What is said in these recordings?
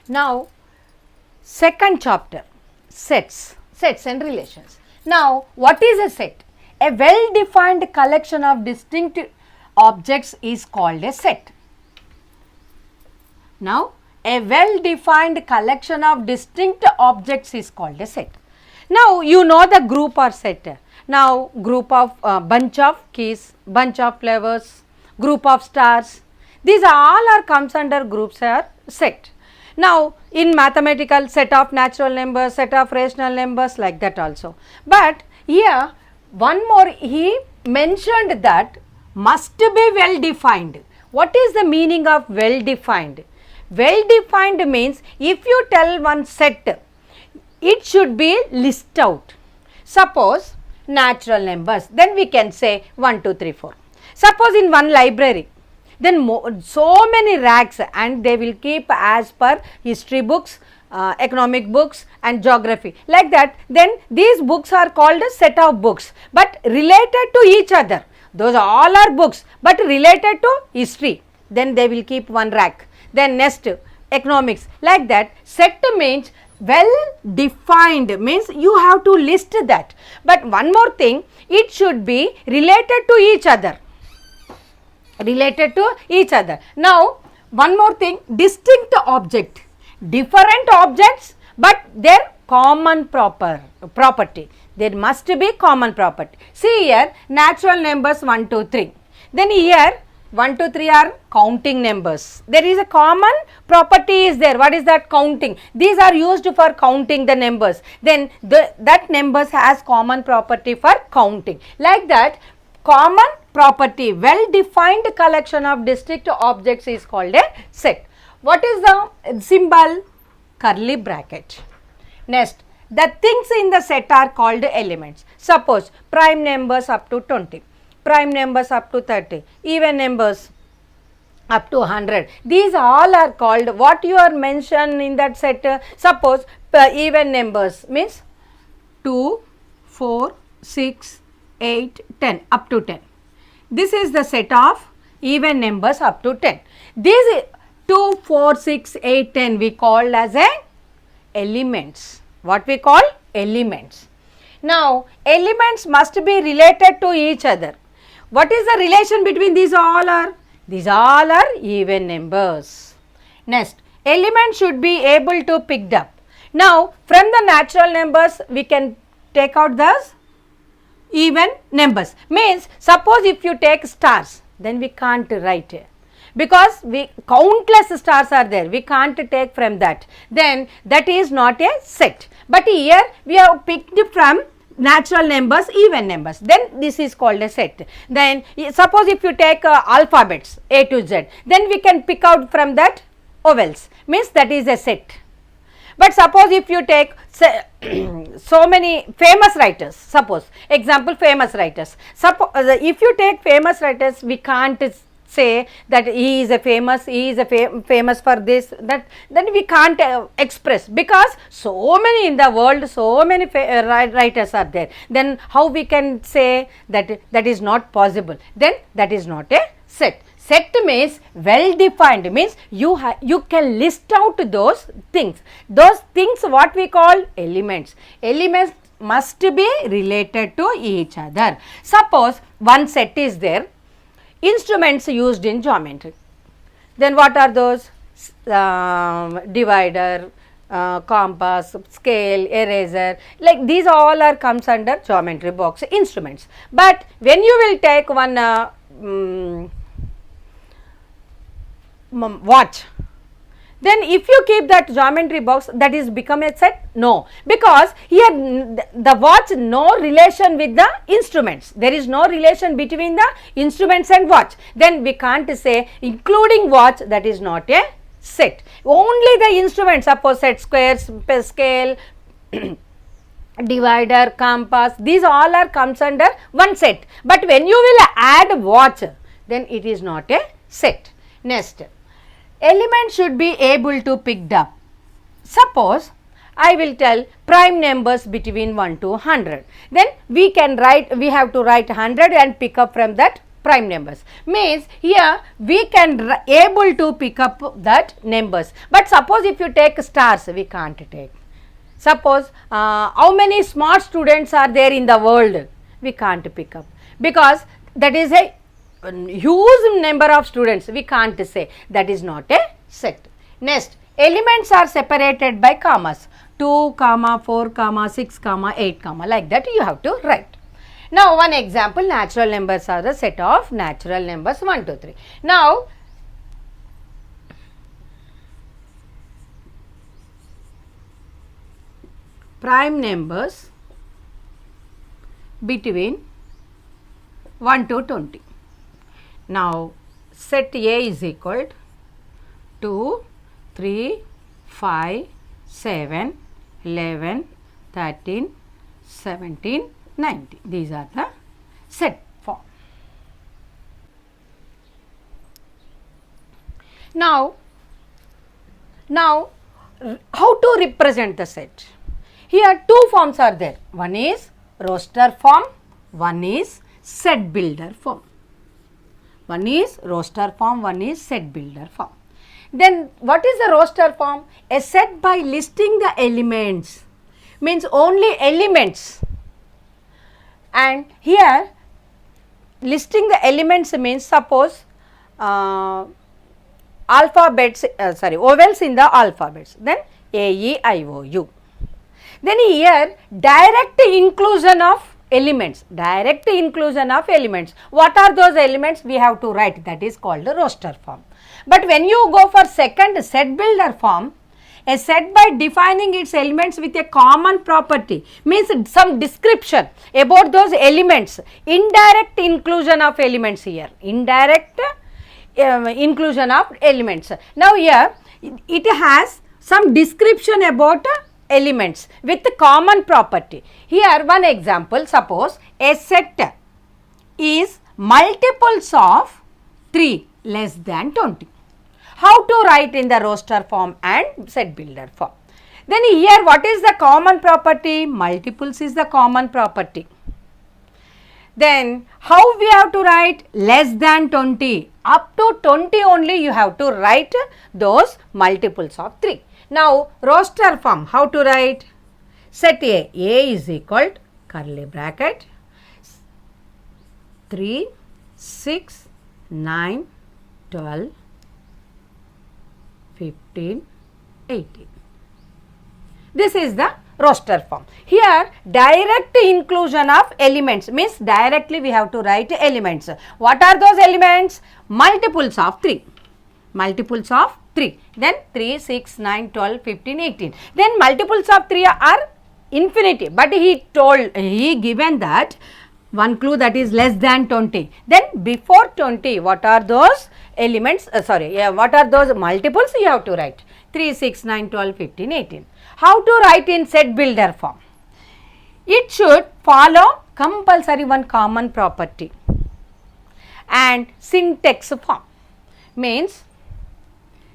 Now, second chapter, sets and relations. Now, what is a set? A well defined collection of distinct objects is called a set. Now, a well defined collection of distinct objects is called a set. Now, you know the group or set. Now, group of bunch of keys, bunch of flowers, group of stars, these all are comes under groups or set. Now, in mathematical, set of natural numbers, set of rational numbers, like that also. But here one more he mentioned that must be well defined. What is the meaning of well defined? Well defined means if you tell one set, it should be list out. Suppose natural numbers, then we can say 1, 2, 3, 4. Suppose in one library, then so many racks, and they will keep as per history books, economic books and geography, like that. Then these books are called a set of books, but related to each other. Those all are books, but related to history. Then they will keep one rack. Then next economics, like that. Set means well defined, means you have to list that. But one more thing, it should be related to each other. Related to each other. Now, one more thing, distinct object, different objects, but their common property. There must be common property. See here, natural numbers 1, 2, 3. Then here 1, 2, 3 are counting numbers. There is a common property is there. What is that? Counting. These are used for counting the numbers. Then that numbers has common property for counting. Like that, common property, well defined collection of distinct objects is called a set. What is the symbol? Curly bracket. Next, the things in the set are called elements. Suppose prime numbers up to 20, prime numbers up to 30, even numbers up to 100. These all are called, what you are mentioned in that set. Suppose even numbers means 2, 4, 6, 8, 10, up to 10. This is the set of even numbers up to 10. These 2, 4, 6, 8, 10 we call as a elements. What we call? Elements. Now, elements must be related to each other. What is the relation between these all are? These all are even numbers. Next, elements should be able to picked up. Now, from the natural numbers we can take out the even numbers. Means suppose if you take stars, then we can't write it, because countless stars are there, we can't take from that. Then that is not a set. But here we have picked from natural numbers, even numbers, then this is called a set. Then suppose if you take alphabets A to Z, then we can pick out from that vowels, means that is a set. But suppose if you take so many famous writers, suppose example famous writers, suppose if you take famous writers, we can't say that he is a famous, famous for this, that, then we can't express, because so many in the world, so many writers are there. Then how we can say that that is not possible? Then that is not a set. Set means well defined, means you can list out those things. Those things what we call elements. Elements must be related to each other. Suppose one set is there, instruments used in geometry. Then what are those? Divider, compass, scale, eraser, like these all are comes under geometry box instruments. But when you will take one watch, then if you keep that geometry box, that is become a set? No, because here the watch no relation with the instruments. There is no relation between the instruments and watch. Then we can't say including watch, that is not a set. Only the instruments, suppose set, squares, scale, divider, compass, these all are comes under one set. But when you will add watch, then it is not a set. Next, element should be able to picked up. Suppose I will tell prime numbers between 1 to 100. Then we can write, we have to write 100 and pick up from that prime numbers. Means here we can able to pick up that numbers, but suppose if you take stars, we can't take. Suppose how many smart students are there in the world, we can't pick up, because that is a huge number of students, we can't say, that is not a set. Next, elements are separated by commas, 2, 4, 6, 8, like that you have to write. Now one example, natural numbers are the set of natural numbers 1, 2, 3. Now prime numbers between 1 to 20. Now set A is equal to 2, 3, 5, 7, 11, 13, 17, 19. These are the set form. Now how to represent the set? Here two forms are there. One is roster form, one is set builder form. One is roster form, one is set builder form. Then what is the roster form? A set by listing the elements, means only elements. And here listing the elements means, suppose alphabets, vowels in the alphabets, then A, E, I, O, U. Then here direct inclusion of elements, direct inclusion of elements. What are those elements? We have to write, that is called the roster form. But when you go for second set builder form, a set by defining its elements with a common property, means some description about those elements, indirect inclusion of elements here, indirect inclusion of elements. Now here it has some description about elements with common property. Here one example, suppose a set is multiples of 3 less than 20. How to write in the roster form and set builder form? Then here what is the common property? Multiples is the common property. Then how we have to write? Less than 20. Up to 20 only you have to write those multiples of 3. Now roster form, how to write? Set A is equal to curly bracket 3, 6, 9, 12, 15, 18. This is the roster form. Here direct inclusion of elements, means directly we have to write elements. What are those elements? Multiples of 3. Multiples of 3. Then 3, 6, 9, 12, 15, 18. Then multiples of 3 are infinity. But he given that one clue, that is less than 20. Then before 20, what are those elements? What are those multiples you have to write? 3, 6, 9, 12, 15, 18. How to write in set builder form? It should follow compulsory one common property and syntax form, means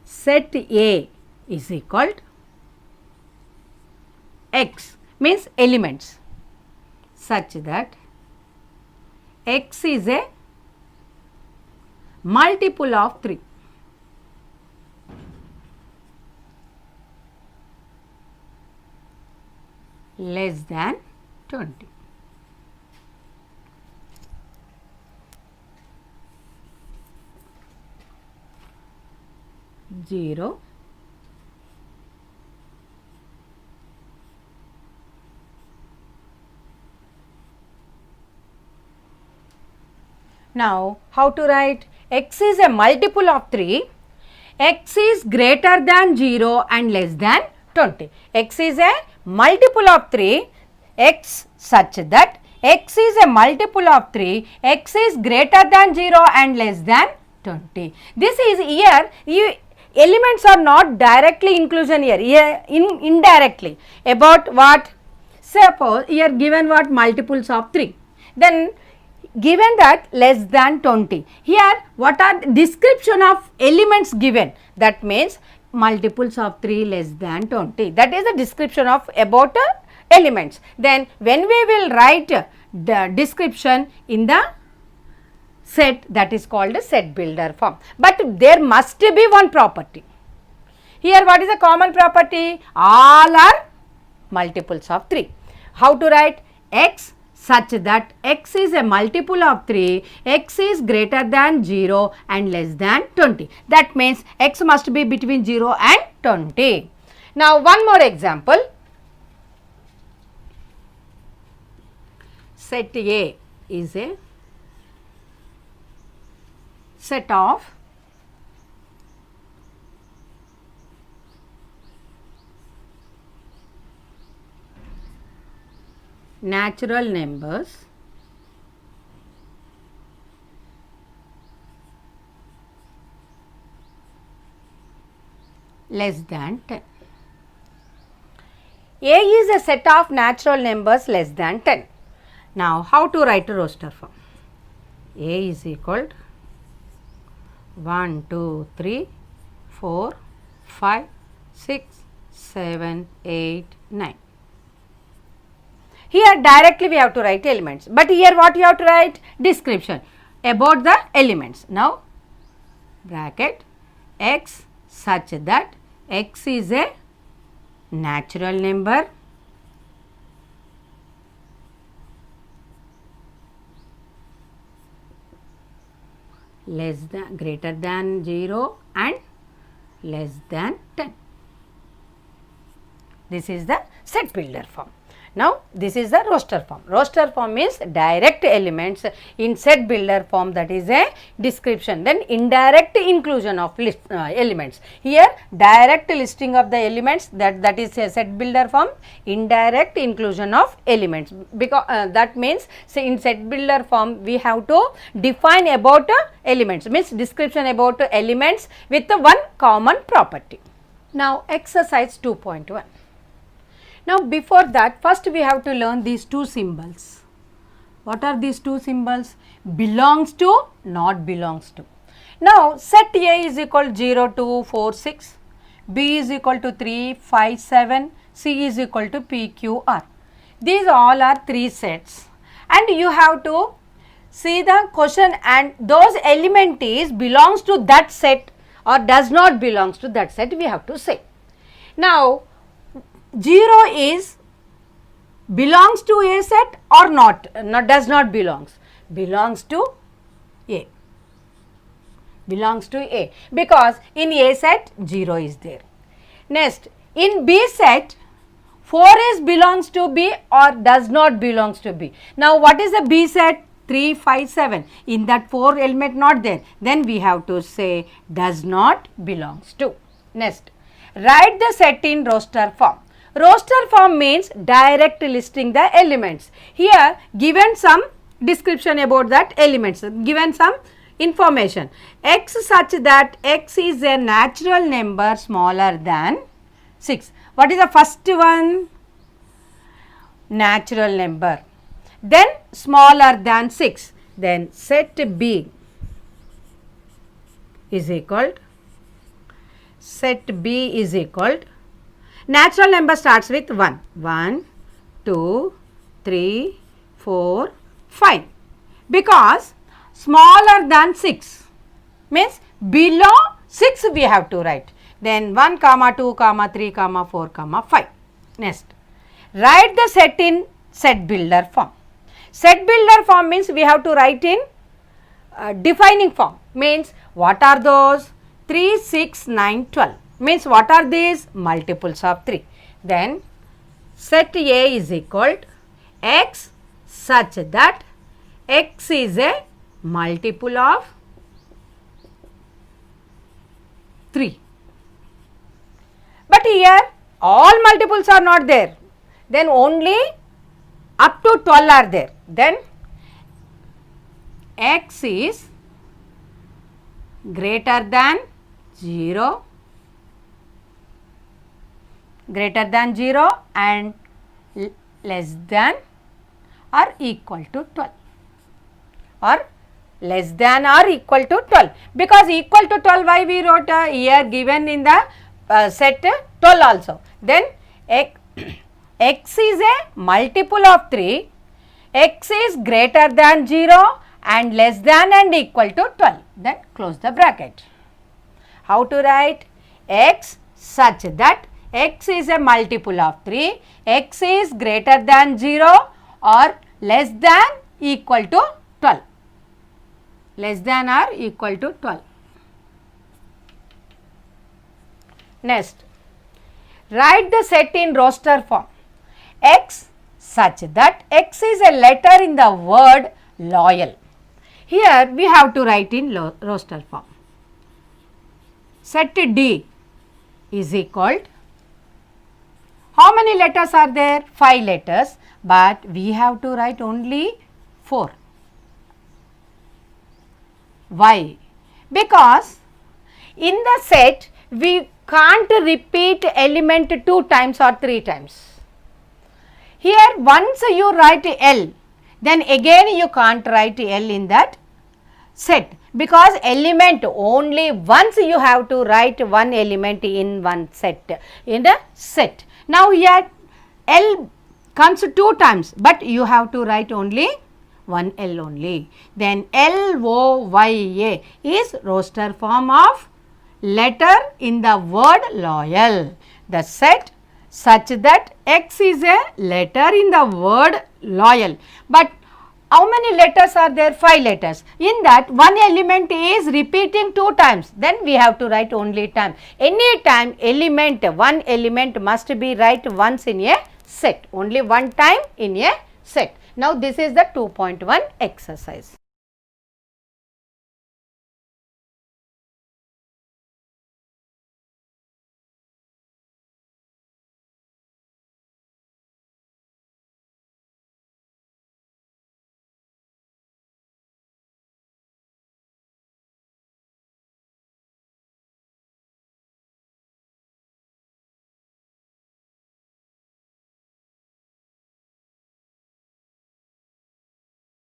set A is equal to X, means elements, such that X is a multiple of 3. Less than 20. Zero, now how to write? X is a multiple of 3, X is greater than 0 and less than 20. X is a multiple of 3, X such that X is a multiple of 3, X is greater than 0 and less than 20. This is here, elements are not directly inclusion here, indirectly. About what? Suppose here given what? Multiples of 3. Then given that less than 20. Here what are the description of elements given? That means multiples of 3 less than 20. That is the description of about elements. Then when we will write the description in the set, that is called a set builder form. But there must be one property. Here what is the common property? All are multiples of 3. How to write? X such that x is a multiple of 3, x is greater than 0 and less than 20. That means x must be between 0 and 20. Now one more example. Set A is a set of natural numbers less than 10. A is a set of natural numbers less than 10. Now, how to write a roster form? A is equal to 1, 2, 3, 4, 5, 6, 7, 8, 9. Here directly we have to write elements, but here what you have to write? Description about the elements. Now, bracket x such that x is a natural number less than, greater than 0 and less than 10. This is the set builder form. Now, this is the roster form. Roster form is direct elements, in set builder form that is a description, then indirect inclusion of list, elements. Here direct listing of the elements, that is a set builder form, indirect inclusion of elements, because that means say in set builder form we have to define about elements, means description about elements with one common property. Now exercise 2.1. Now, before that, first we have to learn these two symbols. What are these two symbols? Belongs to, not belongs to. Now, set A is equal to 0, 2, 4, 6, B is equal to 3, 5, 7, C is equal to P, Q, R. These all are 3 sets, and you have to see the question and those element is belongs to that set or does not belongs to that set, we have to say. Now, 0 is belongs to A set or not, does not belongs to A, belongs to A, because in A set 0 is there. Next, in B set 4 is belongs to B or does not belongs to B. Now what is the B set? 3, 5, 7, in that 4 element not there, then we have to say does not belongs to. Next, write the set in roster form. Roster form means direct listing the elements. Here given some description about that elements, given some information. X such that x is a natural number smaller than 6. What is the first one? Natural number. Then smaller than 6. Then set B is equal to natural number starts with 1. 1, 2, 3, 4, 5. Because smaller than 6 means below 6 we have to write. Then 1, 2, 3, 4, 5. Next, write the set in set builder form. Set builder form means we have to write in defining form. Means what are those? 3, 6, 9, 12. Means what are these? Multiples of 3. Then set A is equal to x such that x is a multiple of 3. But here all multiples are not there. Then only up to 12 are there. Then x is greater than 0 and less than or equal to 12, or less than or equal to 12, because equal to 12 why we wrote here given in the set 12 also. Then x is a multiple of 3, x is greater than 0 and less than and equal to 12. Then close the bracket. How to write? X such that x is a multiple of 3, x is greater than 0 or less than equal to 12. Less than or equal to 12. Next, write the set in roster form. X such that x is a letter in the word loyal. Here we have to write in roster form. Set D is equal. How many letters are there? 5 letters, but we have to write only 4. Why? Because in the set we can't repeat element 2 times or 3 times. Here once you write L, then again you can't write L in that set, because element only once you have to write one element in one set, in the set. Now here L comes 2 times, but you have to write only one L only. Then LOYA is roster form of letter in the word loyal. The set such that X is a letter in the word loyal. But how many letters are there? 5 letters. In that one element is repeating 2 times. Then we have to write only time. Any time element, one element must be write once in a set. Only one time in a set. Now this is the 2.1 exercise.